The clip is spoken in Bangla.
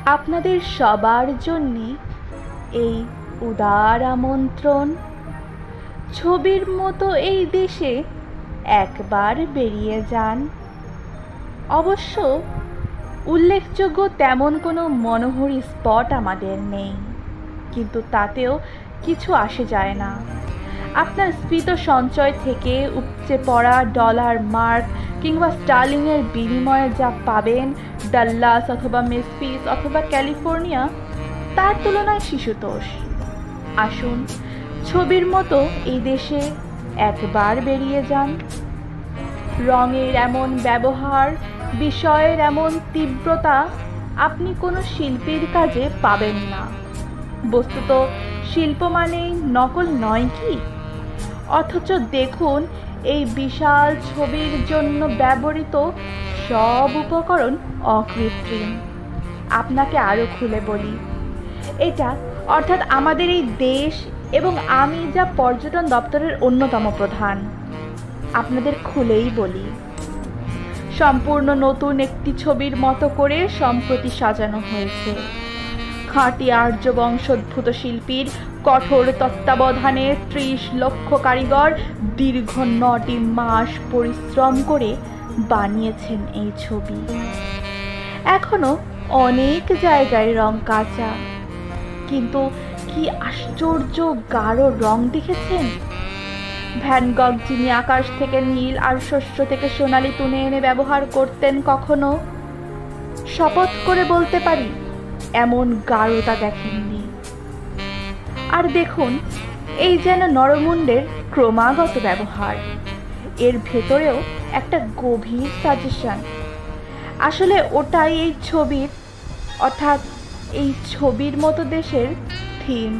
আপনাদের সবার জন্যে এই উদার আমন্ত্রণ। ছবির মতো এই দেশে একবার বেরিয়ে যান। অবশ্য উল্লেখযোগ্য তেমন কোনো মনোহরী স্পট আমাদের নেই, কিন্তু তাতেও কিছু আসে যায় না। আপনার স্ফীত সঞ্চয় থেকে উপচে পড়া ডলার, মার্ক কিংবা স্টার্লিংয়ের বিনিময়ে যা পাবেন ডাল্লাস অথবা মেসফিস অথবা ক্যালিফোর্নিয়া, তার তুলনায় শিশুতোষ। আসুন, ছবির মতো এই দেশে একবার বেরিয়ে যান। রঙের এমন ব্যবহার, বিষয়ের এমন তীব্রতা আপনি কোনো শিল্পীর কাজে পাবেন না। বস্তুত শিল্প মানেই নকল নয় কি? অথচ দেখুন, এই বিশাল ছবির জন্য ব্যবহৃত সব উপকরণ অকৃত্রিম। আপনাকে আরও খুলে বলি, এটা অর্থাৎ আমাদের এই দেশ এবং আমি যা পর্যটন দপ্তরের অন্যতম প্রধান, আপনাদের খুলেই বলি, সম্পূর্ণ নতুন একটি ছবির মতো করে সম্প্রতি সাজানো হয়েছে। খাঁটি আর্য বংশোদ্ভূত শিল্পীর কঠোর তত্ত্বাবধানে ৩০ লক্ষ কারিগর দীর্ঘ ৯টি মাস পরিশ্রম করে বানিয়েছেন এই ছবি। এখনো অনেক জায়গায় রং কাঁচা, কিন্তু কি আশ্চর্য গাঢ় রং দেখেছেন? ভ্যান গগ যিনি আকাশ থেকে নীল আর শস্য থেকে সোনালি তুলে এনে ব্যবহার করতেন, কখনো শপথ করে বলতে পারি এমন গাঢ়তা দেখেননি। আর দেখুন, এই যেন নরমুণ্ডের ক্রমাগত ব্যবহার, এর ভেতরেও একটা গভীর সাজেশন। আসলে ওটাই এই ছবির, অর্থাৎ এই ছবির মতো দেশের থিম।